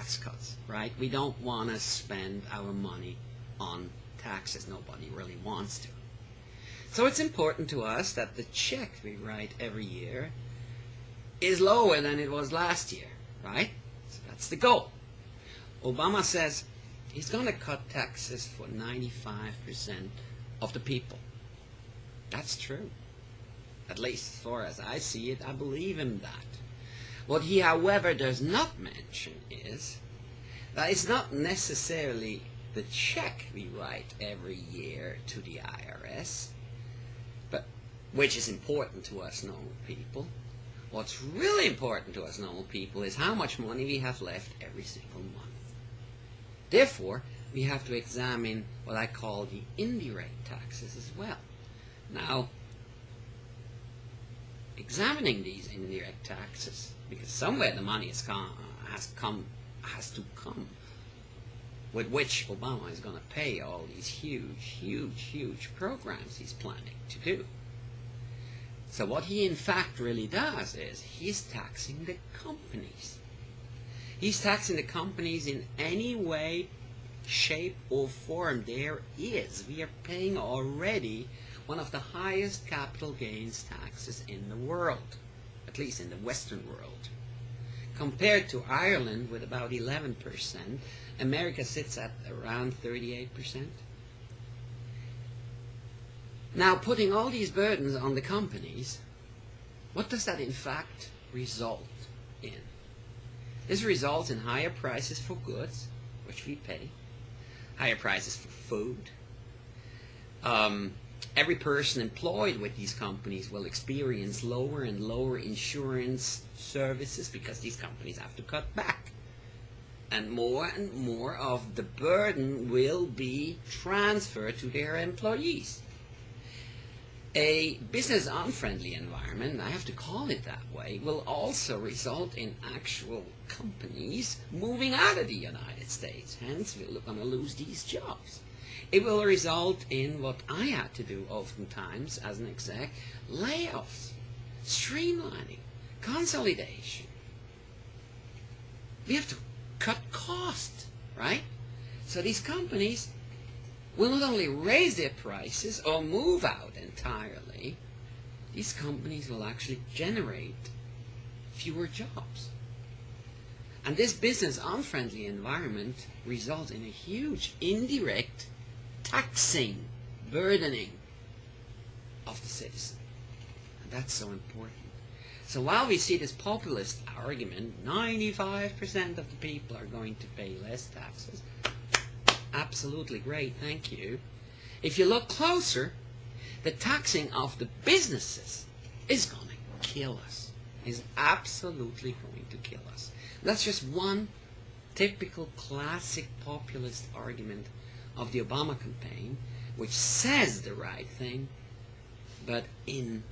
tax cuts, right? We don't want to spend our money on taxes. Nobody really wants to. So it's important to us that the check we write every year is lower than it was last year, right? So that's the goal. Obama says he's going to cut taxes for 95% of the people. That's true. At least as far as I see it, I believe in that. What he, however, does not mention is that it's not necessarily the check we write every year to the IRS, but which is important to us normal people. What's really important to us normal people is how much money we have left every single month. Therefore, we have to examine what I call the indirect taxes as well. Now, examining these indirect taxes, because somewhere the money has to come, with which Obama is going to pay all these huge programs he's planning to do. So what he in fact really does is he's taxing the companies. He's taxing the companies in any way, shape, or form there is. We are paying already one of the highest capital gains taxes in the world, at least in the Western world. Compared to Ireland with about 11%, America sits at around 38%. Now, putting all these burdens on the companies, what does that in fact result in? This results in higher prices for goods, which we pay, higher prices for food. Every person employed with these companies will experience lower and lower insurance services because these companies have to cut back. And more of the burden will be transferred to their employees. A business unfriendly environment, I have to call it that way, will also result in actual companies moving out of the United States. Hence, we're going to lose these jobs. It will result in what I had to do oftentimes as an exec, layoffs, streamlining, consolidation. We have to cut costs, right? So these companies will not only raise their prices or move out entirely, these companies will actually generate fewer jobs. And this business unfriendly environment results in a huge indirect taxing, burdening of the citizen. And that's so important. So while we see this populist argument, 95% of the people are going to pay less taxes, absolutely great, thank you. If you look closer, the taxing of the businesses is going to kill us. Is absolutely going to kill us. That's just one typical classic populist argument of the Obama campaign, which says the right thing, but in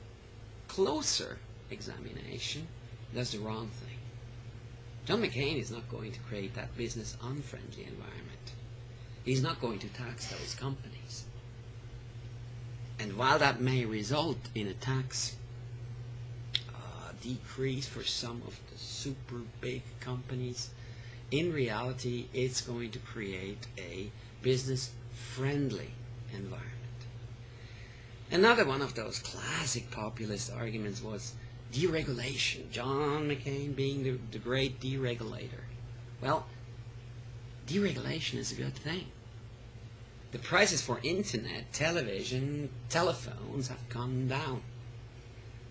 closer examination does the wrong thing. John McCain is not going to create that business unfriendly environment. He's not going to tax those companies. And while that may result in a tax decrease for some of the super big companies, in reality it's going to create a business friendly environment. Another one of those classic populist arguments was deregulation. John McCain being the great deregulator. Well, deregulation is a good thing. The prices for internet, television, telephones have come down.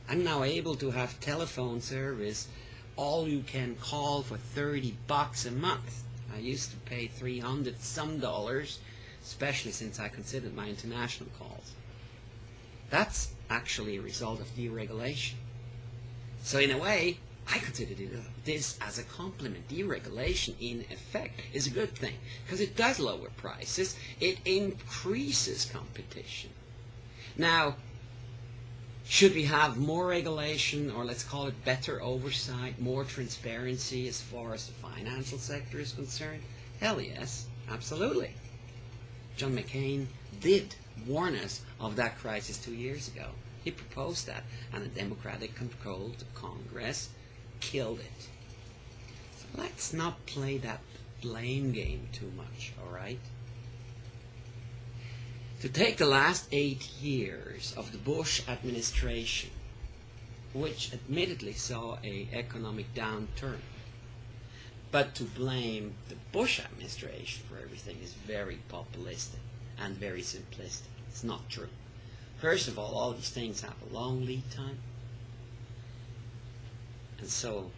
I'm now able to have telephone service, all you can call for $30 a month. I used to pay $300 some, especially since I considered my international calls. That's actually a result of deregulation. So in a way, I consider this as a compliment. Deregulation, in effect, is a good thing because it does lower prices. It increases competition. Now, should we have more regulation, or let's call it better oversight, more transparency as far as the financial sector is concerned? Hell yes, absolutely. John McCain did warn us of that crisis 2 years ago. He proposed that, and a Democratic-controlled Congress killed it. So let's not play that blame game too much, all right? To take the last 8 years of the Bush administration, which admittedly saw an economic downturn, but to blame the Bush administration for everything is very populistic and very simplistic. It's not true. First of all these things have a long lead time, and so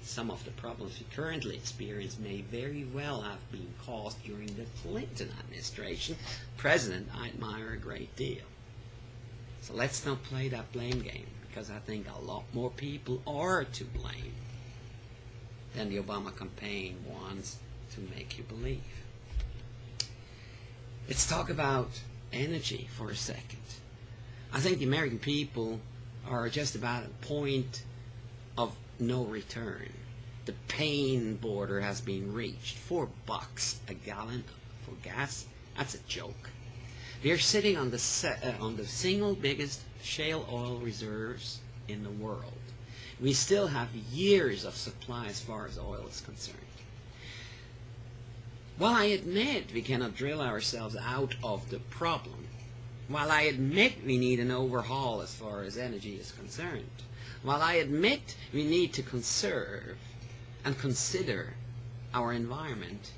some of the problems we currently experience may very well have been caused during the Clinton administration. President I admire a great deal. So let's not play that blame game, because I think a lot more people are to blame than the Obama campaign wants to make you believe. Let's talk about energy for a second. I think the American people are just about at a point of no return. The pain border has been reached. $4 a gallon for gas, that's a joke. We are sitting on the single biggest shale oil reserves in the world. We still have years of supply as far as oil is concerned. While I admit we cannot drill ourselves out of the problem, while I admit we need an overhaul as far as energy is concerned, while I admit we need to conserve and consider our environment,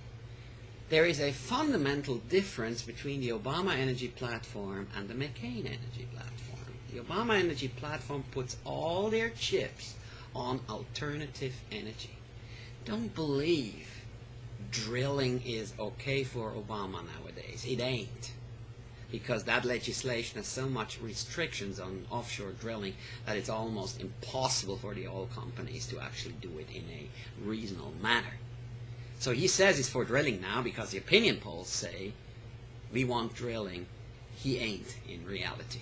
there is a fundamental difference between the Obama energy platform and the McCain energy platform. The Obama energy platform puts all their chips on alternative energy. Don't believe drilling is okay for Obama nowadays. It ain't. Because that legislation has so much restrictions on offshore drilling that it's almost impossible for the oil companies to actually do it in a reasonable manner. So he says he's for drilling now because the opinion polls say we want drilling. He ain't in reality.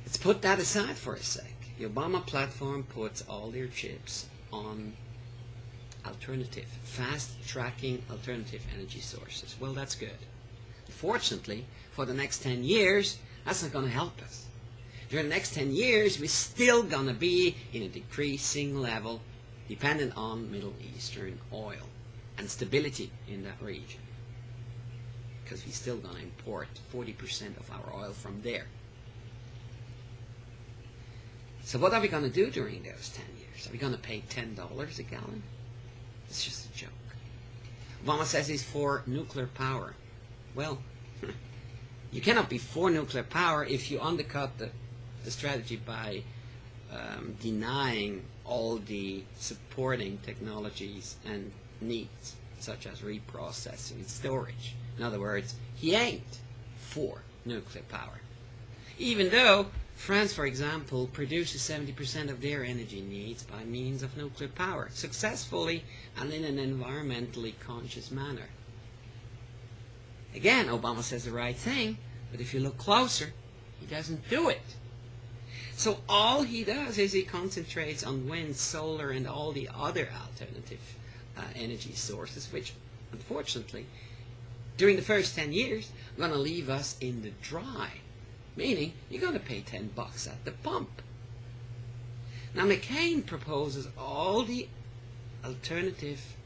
Let's put that aside for a sec. The Obama platform puts all their chips on alternative, fast-tracking alternative energy sources. Well, that's good. Fortunately, for the next 10 years, that's not going to help us. During the next 10 years, we're still going to be in a decreasing level dependent on Middle Eastern oil and stability in that region, because we're still going to import 40% of our oil from there. So what are we going to do during those 10 years? Are we going to pay $10 a gallon? It's just a joke. Obama says he's for nuclear power. Well, you cannot be for nuclear power if you undercut the strategy by denying all the supporting technologies and needs, such as reprocessing and storage. In other words, he ain't for nuclear power. Even though France, for example, produces 70% of their energy needs by means of nuclear power, successfully and in an environmentally conscious manner. Again, Obama says the right thing, but if you look closer, he doesn't do it. So all he does is he concentrates on wind, solar, and all the other alternative energy sources, which, unfortunately, during the first 10 years, are going to leave us in the dry, meaning you're going to pay $10 at the pump. Now, McCain proposes all the alternative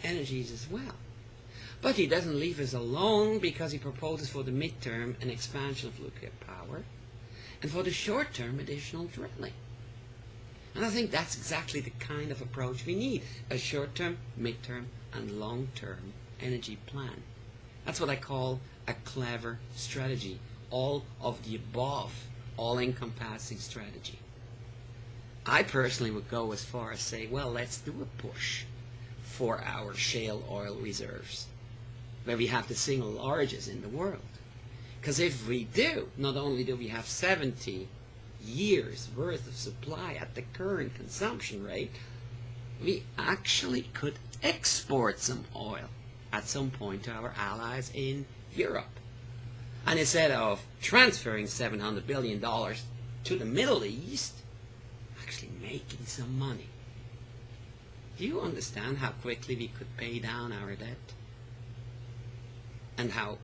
energies as well. But he doesn't leave us alone, because he proposes for the midterm an expansion of nuclear power, and for the short term additional drilling. And I think that's exactly the kind of approach we need: a short term, midterm, and long term energy plan. That's what I call a clever strategy, all of the above, all encompassing strategy. I personally would go as far as say, well, let's do a push for our shale oil reserves, where we have the single largest in the world. Because if we do, not only do we have 70 years worth of supply at the current consumption rate, we actually could export some oil at some point to our allies in Europe. And instead of transferring $700 billion to the Middle East, actually making some money. Do you understand how quickly we could pay down our debt? And how